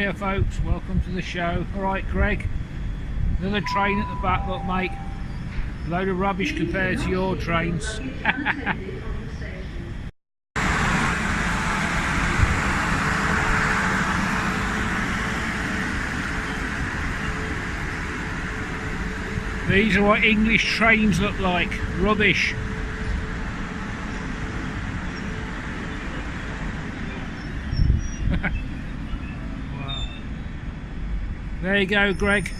Hiya folks, welcome to the show. Alright Greg, another train at the back, look mate. Load of rubbish compared to your trains. These are what English trains look like, rubbish. Wow. There you go, Greg.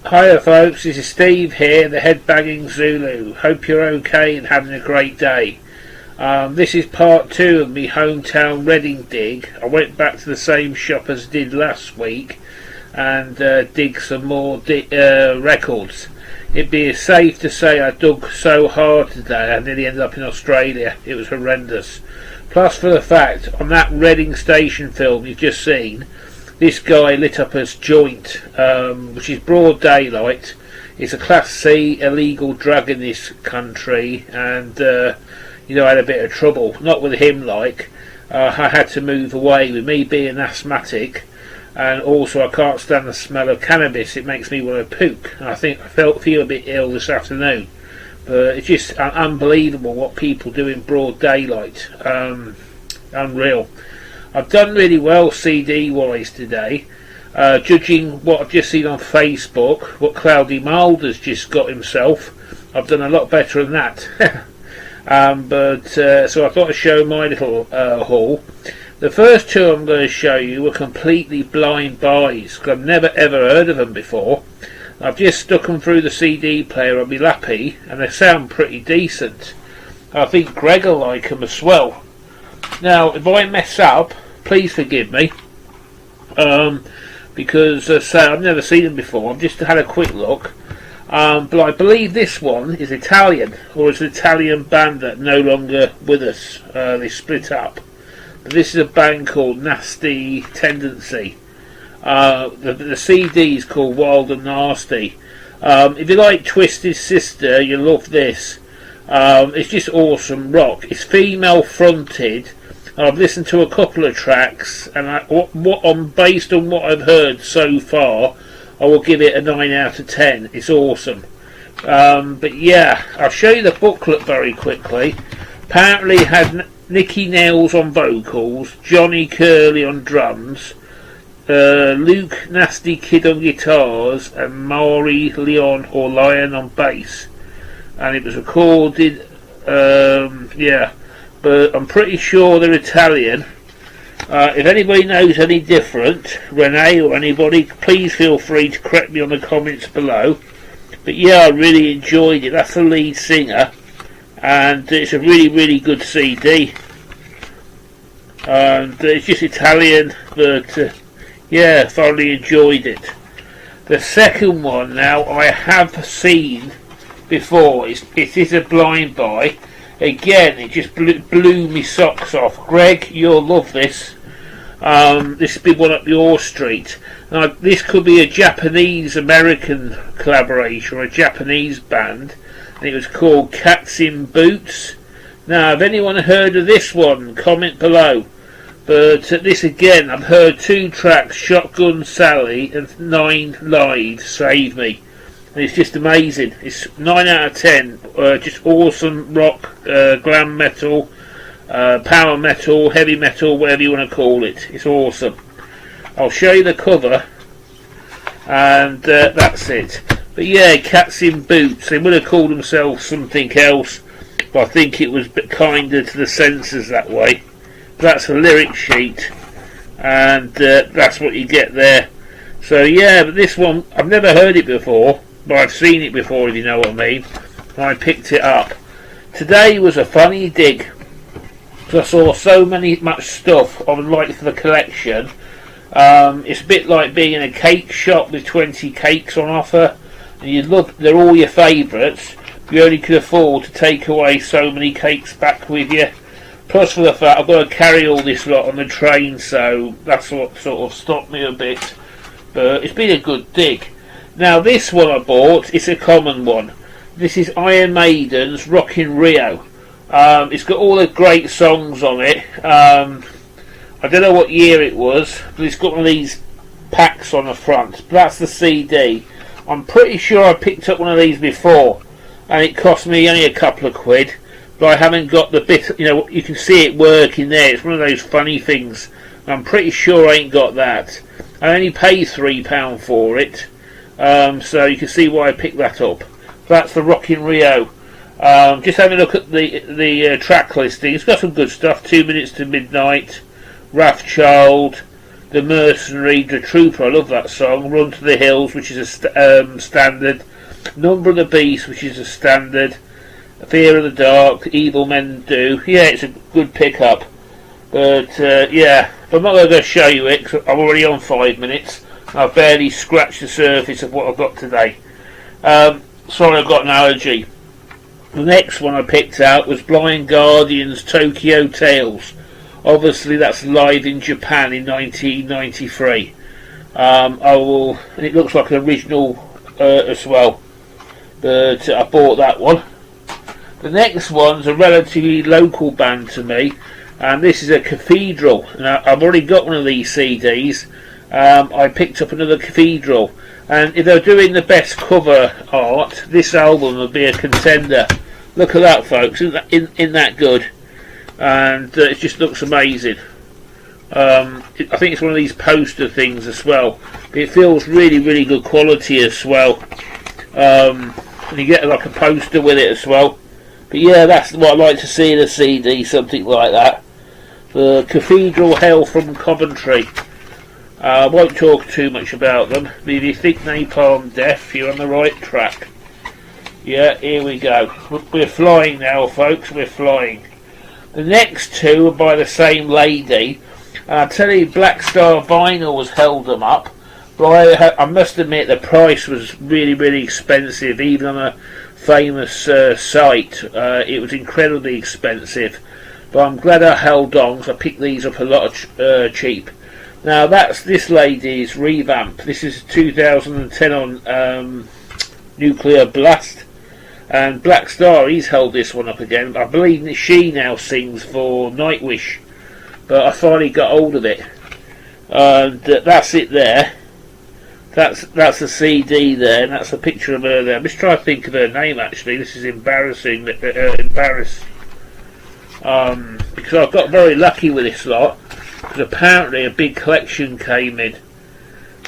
Hiya folks, this is Steve here, the headbanging Zulu. Hope you're okay and having a great day. This is part 2 of my hometown Reading dig. I went back to the same shop as I did last week and dig some more records. It'd be safe to say I dug so hard today I nearly ended up in Australia. It was horrendous. Plus for the fact, on that Reading station film you've just seen, this guy lit up his joint, which is broad daylight. It's a Class C illegal drug in this country, and I had a bit of trouble. Not with him, like I had to move away. With me being asthmatic, and also I can't stand the smell of cannabis. It makes me want to puke. And I think I feel a bit ill this afternoon. But it's just unbelievable what people do in broad daylight. Unreal. I've done really well CD-wise today, judging what I've just seen on Facebook, what Cloudy Mulder's just got himself. I've done a lot better than that. So I thought I'd show my little haul. The first two I'm going to show you were completely blind buys, because I've never ever heard of them before. I've just stuck them through the CD player on my lappy, and they sound pretty decent. I think Greg will like them as well. Now, if I mess up, please forgive me, because I've never seen them before. I've just had a quick look, but I believe this one is Italian, or it's an Italian band that are no longer with us. They split up. But this is a band called Nasty Tendency. The CD is called Wild and Nasty. If you like Twisted Sister, you'll love this. It's just awesome rock. It's female fronted. I've listened to a couple of tracks, and based on what I've heard so far, I will give it a 9 out of 10. It's awesome. But yeah, I'll show you the booklet very quickly. Apparently it had Nicky Nails on vocals, Johnny Curley on drums, Luke Nasty Kid on guitars, and Maury Leon or Lion on bass. And it was recorded, but I'm pretty sure they're Italian. If anybody knows any different, Renee or anybody, please feel free to correct me on the comments below. But yeah, I really enjoyed it. That's the lead singer, and it's a really, really good CD. And it's just Italian, but yeah, thoroughly enjoyed it. The second one now I have seen before. It is a blind buy. Again, it just blew me socks off. Greg, you'll love this. This will be one up your street. Now, this could be a Japanese-American collaboration or a Japanese band, and it was called Cats in Boots. Now, have anyone heard of this one? Comment below. But this again, I've heard 2 tracks, Shotgun Sally and 9 Live, Save Me. And it's just amazing. It's 9 out of 10. Just awesome rock, glam metal, power metal, heavy metal, whatever you want to call it. It's awesome. I'll show you the cover, and that's it. But yeah, Cats in Boots. They would have called themselves something else, but I think it was a bit kinder to the censors that way. That's a lyric sheet, and that's what you get there. So yeah, but this one, I've never heard it before, but I've seen it before, if you know what I mean. And I picked it up. Today was a funny dig, because I saw so much stuff I would like for the collection. It's a bit like being in a cake shop with 20 cakes on offer, and they're all your favourites. You only could afford to take away so many cakes back with you. Plus for the fact I've got to carry all this lot on the train, so that's what sort of stopped me a bit. But it's been a good dig. Now this one I bought, it's a common one. This is Iron Maiden's Rockin' Rio. It's got all the great songs on it. I don't know what year it was, but it's got one of these packs on the front. That's the CD. I'm pretty sure I picked up one of these before, and it cost me only a couple of quid. But I haven't got the bit, you know, you can see it working there. It's one of those funny things. I'm pretty sure I ain't got that. I only paid £3 for it, so you can see why I picked that up. That's the Rockin' Rio. Just having a look at the track listing. It's got some good stuff. 2 Minutes to Midnight, Wrathchild, The Mercenary, The Trooper. I love that song. Run to the Hills, which is a standard. Number of the Beast, which is a standard. Fear of the Dark, Evil Men Do. Yeah, it's a good pickup. But yeah, I'm not going to show you it because I'm already on 5 minutes. I've barely scratched the surface of what I've got today. Sorry, I've got an allergy. The next one I picked out was Blind Guardian's Tokyo Tales. Obviously, that's live in Japan in 1993. And it looks like an original as well. But I bought that one. The next one's a relatively local band to me, and this is a Cathedral. Now, I've already got one of these CDs. I picked up another Cathedral, and if they're doing the best cover art, this album would be a contender. Look at that, folks! Isn't that good? And it just looks amazing. I think it's one of these poster things as well. It feels really, really good quality as well. And you get like a poster with it as well. But yeah, that's what I'd like to see in a CD, something like that. The Cathedral Hell from Coventry. I won't talk too much about them, but if you think Napalm Death, you're on the right track. Yeah, here we go. We're flying now, folks, we're flying. The next two are by the same lady. I tell you, Black Star Vinyl has held them up, but I must admit the price was really, really expensive, even on a famous site. It was incredibly expensive, but I'm glad I held on because I picked these up a lot cheap. Now that's this lady's revamp. This is 2010 on Nuclear Blast, and Black Star, he's held this one up again. I believe that she now sings for Nightwish, but I finally got hold of it, and that's it there. That's a CD there, and that's a picture of her there. I'm just trying to think of her name, actually. This is embarrassing. Because I've got very lucky with this lot, because apparently a big collection came in,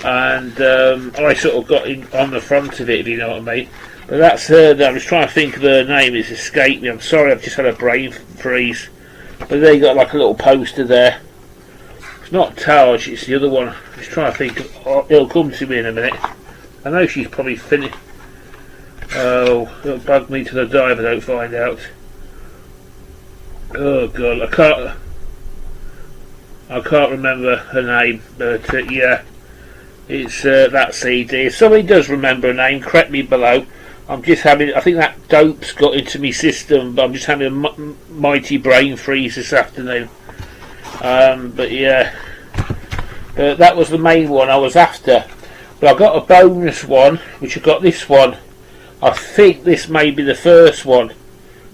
and I sort of got in on the front of it, if you know what I mean. But that's her there. I'm just trying to think of her name. It's escaped me. I'm sorry, I've just had a brain freeze. But they got like a little poster there. It's not Taj, it's the other one. I'm just trying to think of, it'll come to me in a minute. I know she's probably finished. Oh, it'll bug me to the die if I don't find out. Oh god, I can't remember her name, but yeah, it's that CD. If somebody does remember a name, correct me below. I'm just having, I think that dope's got into my system, but I'm just having a mighty brain freeze this afternoon. But yeah, that was the main one I was after. But I got a bonus one, which I got this one. I think this may be the first one.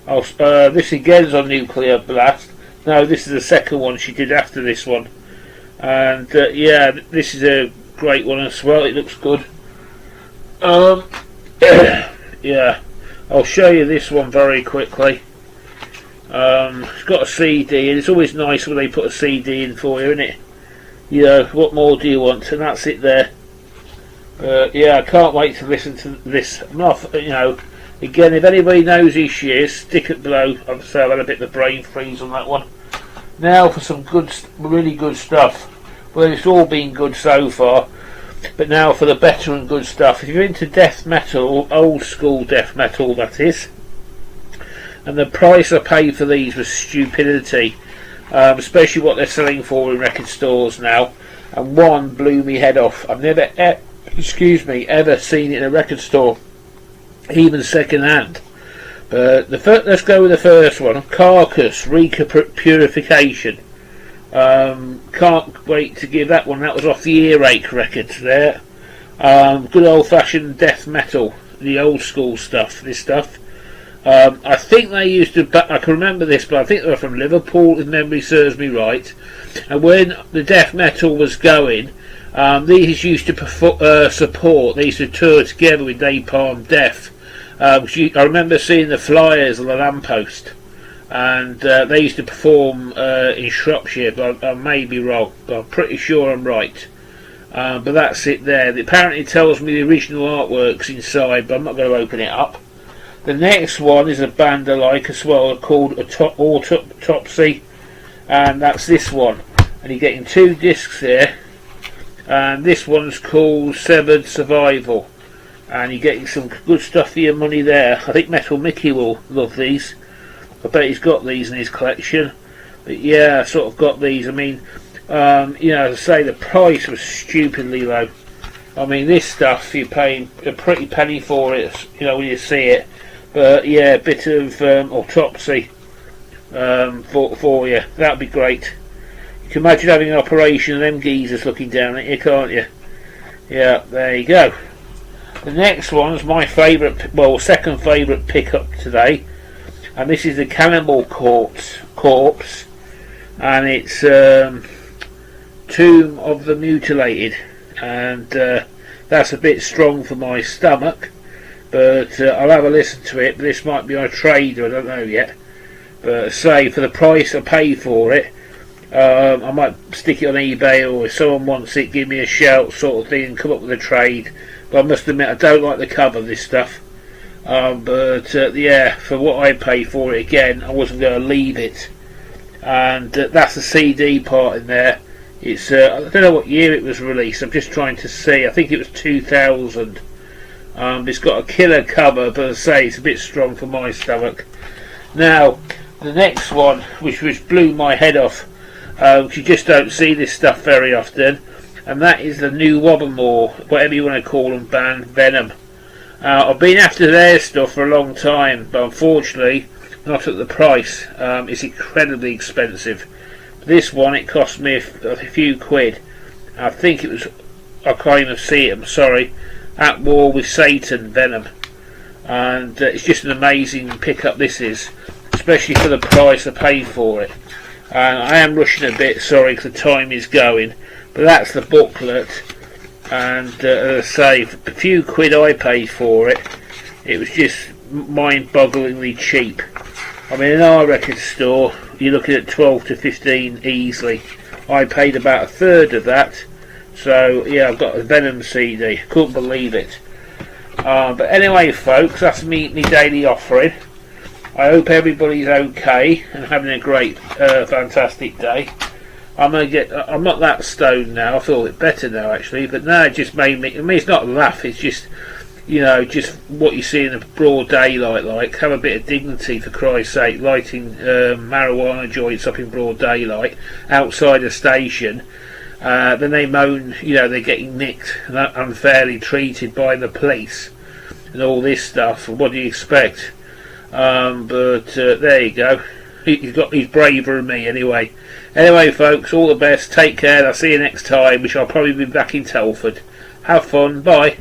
This again is on Nuclear Blast. No, this is the second one she did after this one. And yeah, this is a great one as well. It looks good. Yeah, I'll show you this one very quickly. It's got a CD, and it's always nice when they put a CD in for you, isn't it? You know, what more do you want? And that's it there. Yeah, I can't wait to listen to this. I'm not, you know, again, if anybody knows who she is, stick it below. Obviously, I've had a bit of a brain freeze on that one. Now for some good, really good stuff. Well, it's all been good so far, but now for the better and good stuff. If you're into death metal, old school death metal, that is. And the price I paid for these was stupidity, especially what they're selling for in record stores now. And one blew me head off. I've never, ever seen it in a record store, even second hand. But let's go with the first one. Carcass Purification. Can't wait to give that one. That was off the Earache Records there. Good old fashioned death metal, the old school stuff. This stuff. I think they used to. I can remember this, but I think they were from Liverpool, if memory serves me right. And when the death metal was going, these used to support. They used to tour together with Napalm Death. I remember seeing the flyers on the lamppost, and they used to perform in Shropshire. But I may be wrong, but I'm pretty sure I'm right. But that's it there. It apparently tells me the original artwork's inside, but I'm not going to open it up. The next one is a band I like as well, called Autopsy, and that's this one. And you're getting 2 discs here, and this one's called Severed Survival, and you're getting some good stuff for your money there. I think Metal Mickey will love these. I bet he's got these in his collection. But yeah, I sort of got these. I mean, you know, as I say, the price was stupidly low. I mean, this stuff you're paying a pretty penny for it, you know, when you see it. But yeah, a bit of Autopsy for you. That'd be great. You can imagine having an operation and them geezers looking down at you, can't you? Yeah, there you go. The next one's my favourite, well, second favourite pickup today, and this is the Cannibal Corpse, and it's Tomb of the Mutilated, and that's a bit strong for my stomach. But I'll have a listen to it. But this might be on a trade, I don't know yet. But say, for the price I pay for it, I might stick it on eBay, or if someone wants it, give me a shout, sort of thing, and come up with a trade. But I must admit, I don't like the cover of this stuff. But yeah, for what I pay for it, again, I wasn't going to leave it. And that's the CD part in there. It's I don't know what year it was released. I'm just trying to see. I think it was 2000. It's got a killer cover, but as I say, it's a bit strong for my stomach. Now, the next one, which blew my head off, you just don't see this stuff very often, and that is the New Wobbermore, whatever you want to call them, band Venom. I've been after their stuff for a long time, but unfortunately, not at the price. It's incredibly expensive. This one, it cost me a few quid. I think it was, I can't even see it, I'm sorry. At War with Satan, Venom, and it's just an amazing pickup. This is, especially for the price I paid for it. And I am rushing a bit, sorry, because the time is going. But that's the booklet, and as I say, for a few quid I paid for it, it was just mind-bogglingly cheap. I mean, in our record store, you're looking at 12 to 15 easily. I paid about a third of that. So yeah, I've got a Venom CD. Couldn't believe it. But anyway, folks, that's me daily offering. I hope everybody's okay and having a great, fantastic day. I'm not that stoned now. I feel a bit better now, actually. But no, it just made me. I mean, it's not a laugh. It's just, you know, just what you see in the broad daylight. Like, have a bit of dignity, for Christ's sake. Lighting marijuana joints up in broad daylight outside a station. Then they moan, you know, they're getting nicked and unfairly treated by the police and all this stuff. What do you expect? But there you go. He's braver than me anyway. Anyway, folks, all the best. Take care. I'll see you next time, which I'll probably be back in Telford. Have fun. Bye.